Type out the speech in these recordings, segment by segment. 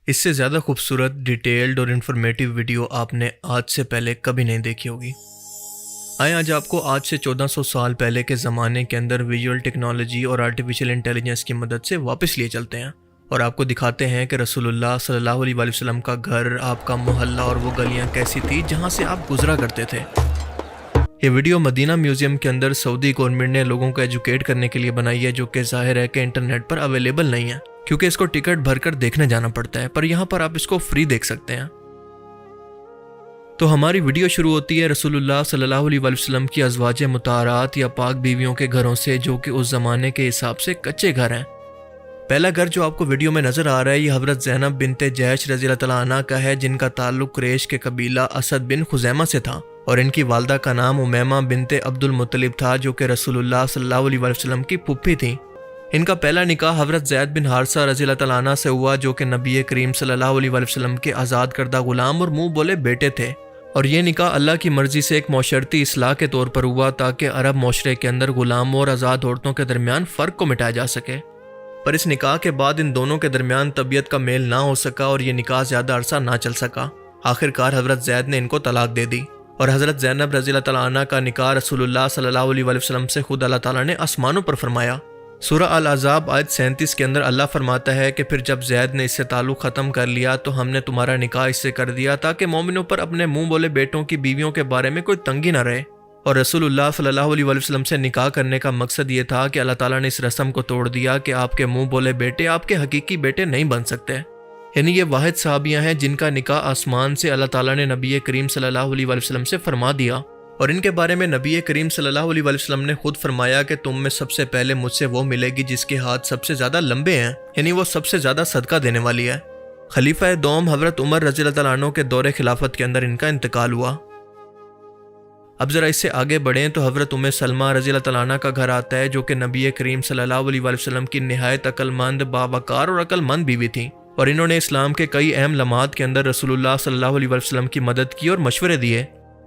اس سے زیادہ خوبصورت، ڈیٹیلڈ اور انفارمیٹیو ویڈیو آپ نے آج سے پہلے کبھی نہیں دیکھی ہوگی۔ آئیں آج آپ کو آج سے 1400 سال پہلے کے زمانے کے اندر ویژول ٹیکنالوجی اور آرٹیفیشل انٹیلیجنس کی مدد سے واپس لیے چلتے ہیں اور آپ کو دکھاتے ہیں کہ رسول اللہ صلی اللہ علیہ وآلہ وسلم کا گھر، آپ کا محلہ اور وہ گلیاں کیسی تھی جہاں سے آپ گزرا کرتے تھے۔ یہ ویڈیو مدینہ میوزیم کے اندر سعودی گورنمنٹ نے لوگوں کو ایجوکیٹ کرنے کے لیے بنائی ہے، جو کہ ظاہر ہے کہ انٹرنیٹ پر اویلیبل نہیں ہے کیونکہ اس کو ٹکٹ بھر کر دیکھنے جانا پڑتا ہے، پر یہاں پر آپ اس کو فری دیکھ سکتے ہیں۔ تو ہماری ویڈیو شروع ہوتی ہے رسول اللہ صلی اللہ علیہ وآلہ وسلم کی ازواج مطہرات یا پاک بیویوں کے گھروں سے، جو کہ اس زمانے کے حساب سے کچے گھر ہیں۔ پہلا گھر جو آپ کو ویڈیو میں نظر آ رہا ہے یہ حضرت زینب بنت جحش رضی اللہ تعالیٰ عنہ کا ہے، جن کا تعلق قریش کے قبیلہ اسد بن خزیمہ سے تھا، اور ان کی والدہ کا نام امیمہ بنت عبد المطلب تھا، جو کہ رسول اللہ صلی اللہ علیہ وآلہ وسلم کی پھپھی تھیں۔ ان کا پہلا نکاح حضرت زید بن حارثہ رضی اللہ تعالیٰ عنہ سے ہوا، جو کہ نبی کریم صلی اللہ علیہ وآلہ وسلم کے آزاد کردہ غلام اور منہ بولے بیٹے تھے، اور یہ نکاح اللہ کی مرضی سے ایک معاشرتی اصلاح کے طور پر ہوا تاکہ عرب معاشرے کے اندر غلاموں اور آزاد عورتوں کے درمیان فرق کو مٹایا جا سکے۔ پر اس نکاح کے بعد ان دونوں کے درمیان طبیعت کا میل نہ ہو سکا اور یہ نکاح زیادہ عرصہ نہ چل سکا۔ آخر کار حضرت زید نے ان کو طلاق دے دی، اور حضرت زینب رضی اللہ تعالیٰ عنہ کا نکاح رسول اللہ صلی اللہ علیہ وآلہ وسلم سے خود اللہ تعالیٰ نے آسمانوں پر فرمایا۔ سورہ الاحزاب آیت 37 کے اندر اللہ فرماتا ہے کہ پھر جب زید نے اس سے تعلق ختم کر لیا تو ہم نے تمہارا نکاح اس سے کر دیا تاکہ مومنوں پر اپنے منہ بولے بیٹوں کی بیویوں کے بارے میں کوئی تنگی نہ رہے۔ اور رسول اللہ صلی اللہ علیہ وآلہ وسلم سے نکاح کرنے کا مقصد یہ تھا کہ اللہ تعالیٰ نے اس رسم کو توڑ دیا کہ آپ کے منہ بولے بیٹے آپ کے حقیقی بیٹے نہیں بن سکتے، یعنی یہ واحد صحابیاں ہیں جن کا نکاح آسمان سے اللہ تعالیٰ نے نبی کریم صلی اللہ علیہ وآلہ وسلم سے فرما دیا، اور ان کے بارے میں نبی کریم صلی اللہ علیہ وآلہ وسلم نے خود فرمایا کہ تم میں سب سے پہلے مجھ سے وہ ملے گی جس کے ہاتھ سب سے زیادہ لمبے ہیں، یعنی وہ سب سے زیادہ صدقہ دینے والی ہے۔ خلیفہ دوم حضرت عمر رضی اللہ تعالیٰ عنہ کے دور خلافت کے اندر ان کا انتقال ہوا۔ اب ذرا اس سے آگے بڑھیں تو حضرت سلمہ رضی اللہ تعالیٰ عنہ کا گھر آتا ہے، جو کہ نبی کریم صلی اللہ علیہ وآلہ وسلم کی نہایت عقل مند، باوقار اور عقل مند بیوی تھیں، اور انہوں نے اسلام کے کئی اہم لمحات کے اندر رسول اللہ صلی اللہ علیہ وآلہ وسلم کی مدد کی اور مشورے دیے۔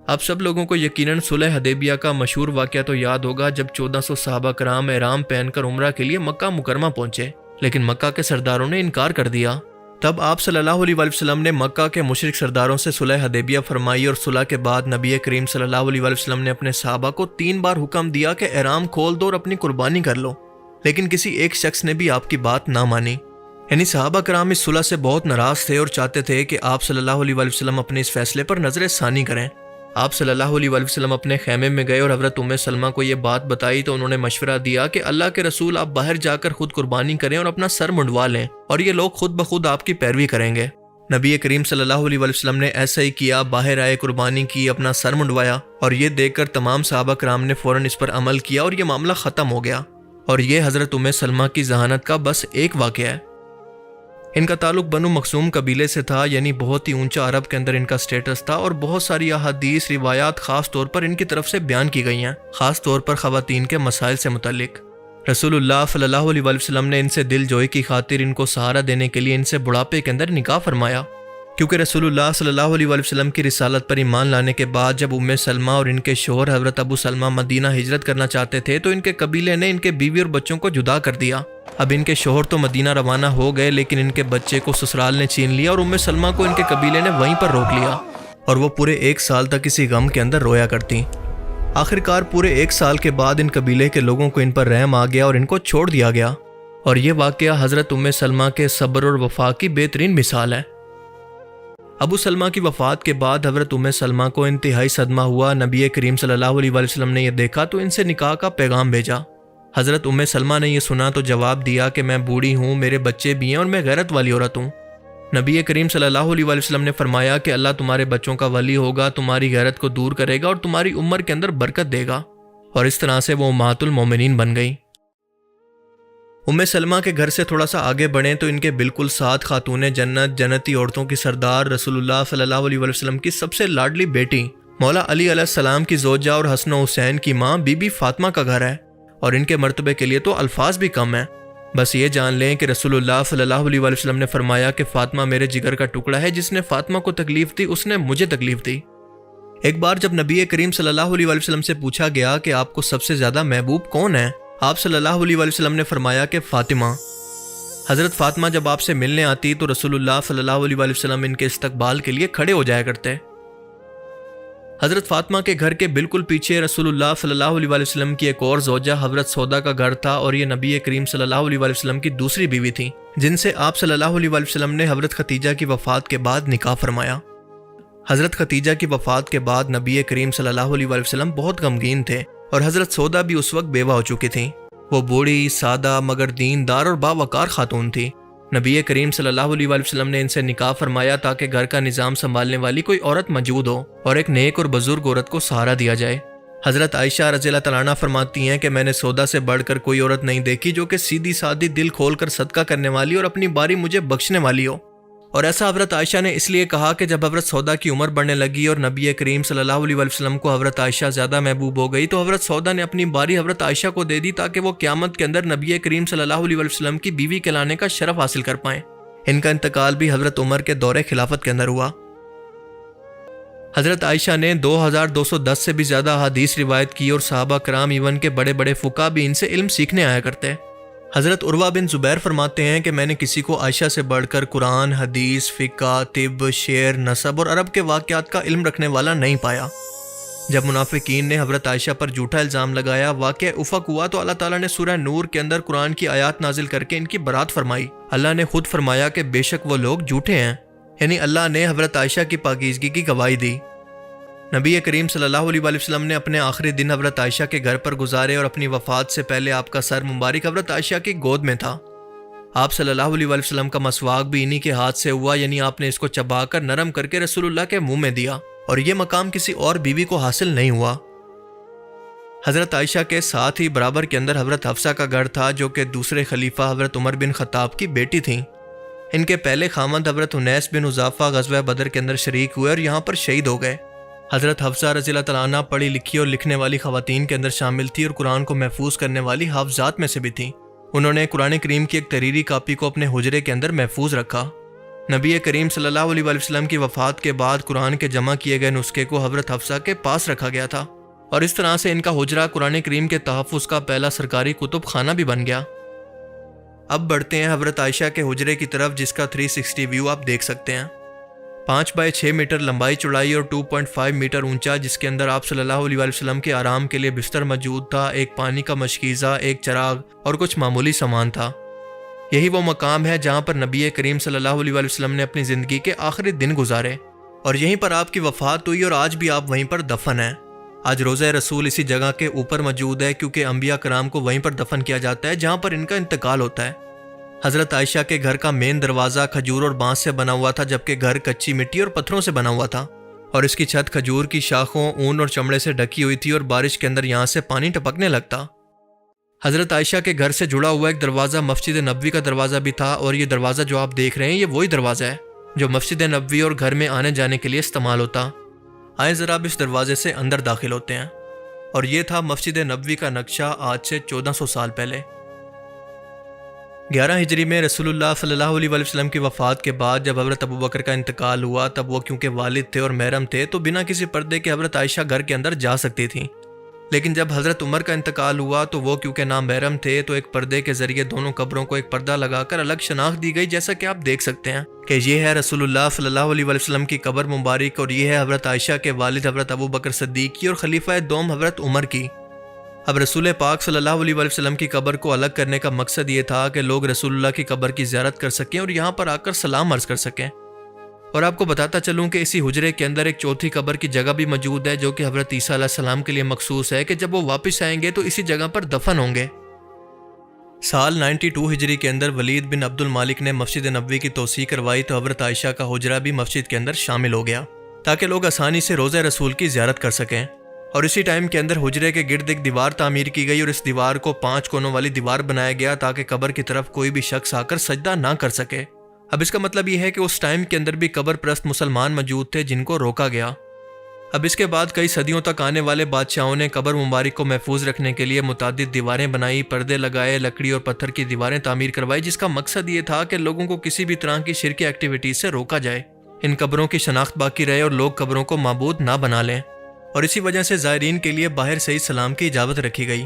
اب سب لوگوں کو یقیناً صلح حدیبیہ کا مشہور واقعہ تو یاد ہوگا، جب 1400 صحابہ کرام احرام پہن کر عمرہ کے لیے مکہ مکرمہ پہنچے، لیکن مکہ کے سرداروں نے انکار کر دیا۔ تب آپ صلی اللہ علیہ وآلہ وسلم نے مکہ کے مشرک سرداروں سے صلح حدیبیہ فرمائی، اور صلح کے بعد نبی کریم صلی اللہ علیہ وآلہ وسلم نے اپنے صحابہ کو 3 بار حکم دیا کہ احرام کھول دو اور اپنی قربانی کر لو، لیکن کسی ایک شخص نے بھی آپ کی بات نہ مانی۔ یعنی صحابہ کرام اس صلح سے بہت ناراض تھے اور چاہتے تھے کہ آپ صلی اللہ علیہ وآلہ وسلم اپنے اس فیصلے پر نظر ثانی کریں۔ آپ صلی اللہ علیہ وآلہ وسلم اپنے خیمے میں گئے اور حضرت سلمہ کو یہ بات بتائی تو انہوں نے مشورہ دیا کہ اللہ کے رسول آپ باہر جا کر خود قربانی کریں اور اپنا سر منڈوا لیں، اور یہ لوگ خود بخود آپ کی پیروی کریں گے۔ نبی کریم صلی اللہ علیہ وآلہ وسلم نے ایسا ہی کیا، باہر آئے، قربانی کی، اپنا سر منڈوایا، اور یہ دیکھ کر تمام صحابہ کرام نے فوراً اس پر عمل کیا اور یہ معاملہ ختم ہو گیا۔ اور یہ حضرت سلمہ کی ذہانت کا بس ایک واقعہ ہے۔ ان کا تعلق بنو مخزوم قبیلے سے تھا، یعنی بہت ہی اونچا عرب کے اندر ان کا سٹیٹس تھا، اور بہت ساری احادیث روایات خاص طور پر ان کی طرف سے بیان کی گئی ہیں، خاص طور پر خواتین کے مسائل سے متعلق۔ رسول اللہ صلی اللہ علیہ وآلہ وسلم نے ان سے دل جوئی کی خاطر ان کو سہارا دینے کے لیے ان سے بڑھاپے کے اندر نکاح فرمایا، کیونکہ رسول اللہ صلی اللہ علیہ وآلہ وسلم کی رسالت پر ایمان لانے کے بعد جب سلمہ اور ان کے شوہر حضرت ابو سلمہ مدینہ ہجرت کرنا چاہتے تھے تو ان کے قبیلے نے ان کے بیوی اور بچوں کو جدا کر دیا۔ اب ان کے شوہر تو مدینہ روانہ ہو گئے، لیکن ان کے بچے کو سسرال نے چھین لیا، اور سلمہ کو ان کے قبیلے نے وہیں پر روک لیا، اور وہ پورے 1 سال تک اسی غم کے اندر رویا کرتی۔ آخر کار پورے 1 سال کے بعد ان قبیلے کے لوگوں کو ان پر رحم آ گیا اور ان کو چھوڑ دیا گیا، اور یہ واقعہ حضرت سلمہ کے صبر اور وفا کی بہترین مثال ہے۔ ابو سلمہ کی وفات کے بعد حضرت سلمہ کو انتہائی صدمہ ہوا۔ نبی کریم صلی اللہ علیہ وآلہ وسلم نے یہ دیکھا تو ان سے نکاح کا پیغام بھیجا۔ حضرت سلمہ نے یہ سنا تو جواب دیا کہ میں بوڑھی ہوں، میرے بچے بھی ہیں، اور میں غیرت والی عورت ہوں۔ نبی کریم صلی اللہ علیہ وآلہ وسلم نے فرمایا کہ اللہ تمہارے بچوں کا ولی ہوگا، تمہاری غیرت کو دور کرے گا اور تمہاری عمر کے اندر برکت دے گا، اور اس طرح سے وہ امہات المومنین بن گئی۔ سلمہ کے گھر سے تھوڑا سا آگے بڑھیں تو ان کے بالکل ساتھ خاتون جنت، جنتی عورتوں کی سردار، رسول اللہ صلی اللہ علیہ وآلہ وسلم کی سب سے لاڈلی بیٹی مولا علی علیہ السلام کی زوجہ اور حسن و حسین کی ماں بی بی فاطمہ کا گھر ہے، اور ان کے مرتبے کے لیے تو الفاظ بھی کم ہیں۔ بس یہ جان لیں کہ رسول اللہ صلی اللہ علیہ وآلہ وسلم نے فرمایا کہ فاطمہ میرے جگر کا ٹکڑا ہے، جس نے فاطمہ کو تکلیف دی اس نے مجھے تکلیف دی۔ ایک بار جب نبی کریم صلی اللہ علیہ وآلہ وسلم سے پوچھا گیا کہ آپ کو سب سے زیادہ محبوب کون ہے، آپ صلی اللہ علیہ وآلہ وسلم نے فرمایا کہ فاطمہ۔ حضرت فاطمہ جب آپ سے ملنے آتی تو رسول اللہ صلی اللہ علیہ وآلہ وسلم ان کے استقبال کے لیے کھڑے ہو جایا کرتے۔ حضرت فاطمہ کے گھر کے بالکل پیچھے رسول اللہ صلی اللہ علیہ وآلہ وسلم کی ایک اور زوجہ حضرت سودا کا گھر تھا، اور یہ نبی کریم صلی اللہ علیہ وآلہ وسلم کی دوسری بیوی تھی، جن سے آپ صلی اللہ علیہ وآلہ وسلم نے حضرت ختیجہ کی وفات کے بعد نکاح فرمایا۔ حضرت ختیجہ کی وفات کے بعد نبی کریم صلی اللہ علیہ وآلہ وسلم بہت غمگین تھے، اور حضرت سودا بھی اس وقت بیوہ ہو چکی تھیں۔ وہ بوڑھی، سادہ مگر دیندار اور باوقار خاتون تھی۔ نبی کریم صلی اللہ علیہ وآلہ وسلم نے ان سے نکاح فرمایا تاکہ گھر کا نظام سنبھالنے والی کوئی عورت موجود ہو اور ایک نیک اور بزرگ عورت کو سہارا دیا جائے۔ حضرت عائشہ رضی اللہ تعالیٰ عنہا فرماتی ہیں کہ میں نے سودا سے بڑھ کر کوئی عورت نہیں دیکھی جو کہ سیدھی سادی، دل کھول کر صدقہ کرنے والی اور اپنی باری مجھے بخشنے والی ہو۔ اور ایسا حضرت عائشہ نے اس لیے کہا کہ جب حضرت سودا کی عمر بڑھنے لگی اور نبی کریم صلی اللہ علیہ وآلہ وسلم کو حضرت عائشہ زیادہ محبوب ہو گئی تو حضرت سودا نے اپنی باری حضرت عائشہ کو دے دی تاکہ وہ قیامت کے اندر نبی کریم صلی اللہ علیہ وآلہ وسلم کی بیوی کہلانے کا شرف حاصل کر پائیں۔ ان کا انتقال بھی حضرت عمر کے دور خلافت کے اندر ہوا۔ حضرت عائشہ نے 2210 سے بھی زیادہ احادیث روایت کی، اور صحابہ کرام ایون کے بڑے بڑے فقہ بھی ان سے علم سیکھنے آیا کرتے۔ حضرت عروہ بن زبیر فرماتے ہیں کہ میں نے کسی کو عائشہ سے بڑھ کر قرآن، حدیث، فقہ، طب، شعر، نسب اور عرب کے واقعات کا علم رکھنے والا نہیں پایا۔ جب منافقین نے حضرت عائشہ پر جھوٹا الزام لگایا، واقعہ افق ہوا تو اللہ تعالیٰ نے سورہ نور کے اندر قرآن کی آیات نازل کر کے ان کی برات فرمائی۔ اللہ نے خود فرمایا کہ بے شک وہ لوگ جھوٹے ہیں، یعنی اللہ نے حضرت عائشہ کی پاکیزگی کی گواہی دی۔ نبی کریم صلی اللہ علیہ وآلہ وسلم نے اپنے آخری دن حضرت عائشہ کے گھر پر گزارے، اور اپنی وفات سے پہلے آپ کا سر مبارک حضرت عائشہ کی گود میں تھا۔ آپ صلی اللہ علیہ وآلہ وسلم کا مسواک بھی انہی کے ہاتھ سے ہوا، یعنی آپ نے اس کو چبا کر نرم کر کے رسول اللہ کے منہ میں دیا، اور یہ مقام کسی اور بیوی کو حاصل نہیں ہوا۔ حضرت عائشہ کے ساتھ ہی برابر کے اندر حضرت حفصہ کا گھر تھا، جو کہ دوسرے خلیفہ حضرت عمر بن خطاب کی بیٹی تھیں۔ ان کے پہلے خاوند حضرت انیس بن حذافہ غزوہ بدر کے اندر شریک ہوئے اور یہاں پر شہید ہو گئے۔ حضرت حفصہ رضی اللہ تعالیٰ عنہ پڑھی لکھی اور لکھنے والی خواتین کے اندر شامل تھی، اور قرآن کو محفوظ کرنے والی حافظات میں سے بھی تھیں۔ انہوں نے قرآن کریم کی ایک تحریری کاپی کو اپنے حجرے کے اندر محفوظ رکھا۔ نبی کریم صلی اللہ علیہ وآلہ وسلم کی وفات کے بعد قرآن کے جمع کیے گئے نسخے کو حضرت حفصہ کے پاس رکھا گیا تھا، اور اس طرح سے ان کا حجرہ قرآن کریم کے تحفظ کا پہلا سرکاری کتب خانہ بھی بن گیا۔ اب بڑھتے ہیں حضرت عائشہ کے حجرے کی طرف، جس کا 360 ویو آپ دیکھ سکتے ہیں۔ 5 بائی 6 میٹر لمبائی چوڑائی اور 2.5 میٹر اونچا، جس کے اندر آپ صلی اللہ علیہ وآلہ وسلم کے آرام کے لیے بستر موجود تھا، ایک پانی کا مشکیزہ، ایک چراغ اور کچھ معمولی سامان تھا۔ یہی وہ مقام ہے جہاں پر نبی کریم صلی اللہ علیہ وآلہ وسلم نے اپنی زندگی کے آخری دن گزارے، اور یہیں پر آپ کی وفات ہوئی، اور آج بھی آپ وہیں پر دفن ہیں۔ آج روضہ رسول اسی جگہ کے اوپر موجود ہے، کیونکہ انبیاء کرام کو وہیں پر دفن کیا جاتا ہے جہاں پر ان کا انتقال ہوتا ہے۔ حضرت عائشہ کے گھر کا مین دروازہ کھجور اور بانس سے بنا ہوا تھا، جبکہ گھر کچی مٹی اور پتھروں سے بنا ہوا تھا، اور اس کی چھت کھجور کی شاخوں، اون اور چمڑے سے ڈھکی ہوئی تھی، اور بارش کے اندر یہاں سے پانی ٹپکنے لگتا۔ حضرت عائشہ کے گھر سے جڑا ہوا ایک دروازہ مسجد نبوی کا دروازہ بھی تھا، اور یہ دروازہ جو آپ دیکھ رہے ہیں یہ وہی دروازہ ہے جو مسجد نبوی اور گھر میں آنے جانے کے لیے استعمال ہوتا۔ آئیں ذرا اب اس دروازے سے اندر داخل ہوتے ہیں، اور یہ تھا مسجد نبوی کا نقشہ آج سے 1400 سال پہلے۔ 11 ہجری میں رسول اللہ صلی اللہ علیہ وآلہ وسلم کی وفات کے بعد جب حضرت ابوبکر کا انتقال ہوا، تب وہ کیونکہ والد تھے اور محرم تھے تو بنا کسی پردے کے حضرت عائشہ گھر کے اندر جا سکتی تھیں، لیکن جب حضرت عمر کا انتقال ہوا تو وہ کیونکہ نامحرم تھے تو ایک پردے کے ذریعے دونوں قبروں کو ایک پردہ لگا کر الگ شناخت دی گئی، جیسا کہ آپ دیکھ سکتے ہیں کہ یہ ہے رسول اللہ صلی اللہ علیہ وآلہ وسلم کی قبر مبارک، اور یہ ہے حضرت عائشہ کے والد حضرت ابوبکر صدیق کی اور خلیفہ دوم حضرت عمر کی۔ اب رسول پاک صلی اللہ علیہ وآلہ وسلم کی قبر کو الگ کرنے کا مقصد یہ تھا کہ لوگ رسول اللہ کی قبر کی زیارت کر سکیں اور یہاں پر آ کر سلام عرض کر سکیں۔ اور آپ کو بتاتا چلوں کہ اسی حجرے کے اندر ایک چوتھی قبر کی جگہ بھی موجود ہے، جو کہ حضرت عیسیٰ علیہ السلام کے لیے مخصوص ہے کہ جب وہ واپس آئیں گے تو اسی جگہ پر دفن ہوں گے۔ سال 92 ہجری کے اندر ولید بن عبد المالک نے مسجد نبوی کی توسیع کروائی تو حضرت عائشہ کا حجرہ بھی مسجد کے اندر شامل ہو گیا تاکہ لوگ آسانی سے روضہ رسول کی زیارت کر سکیں۔ اور اسی ٹائم کے اندر حجرے کے گرد ایک دیوار تعمیر کی گئی اور اس دیوار کو 5 کونوں والی دیوار بنایا گیا تاکہ قبر کی طرف کوئی بھی شخص آ کر سجدہ نہ کر سکے۔ اب اس کا مطلب یہ ہے کہ اس ٹائم کے اندر بھی قبر پرست مسلمان موجود تھے جن کو روکا گیا۔ اب اس کے بعد کئی صدیوں تک آنے والے بادشاہوں نے قبر مبارک کو محفوظ رکھنے کے لیے متعدد دیواریں بنائی، پردے لگائے، لکڑی اور پتھر کی دیواریں تعمیر کروائی، جس کا مقصد یہ تھا کہ لوگوں کو کسی بھی طرح کی شرکی ایکٹیویٹی سے روکا جائے، ان قبروں کی شناخت باقی رہے اور لوگ قبروں کو معبود نہ بنا لیں، اور اسی وجہ سے زائرین کے لیے باہر سے ہی سلام کی اجازت رکھی گئی۔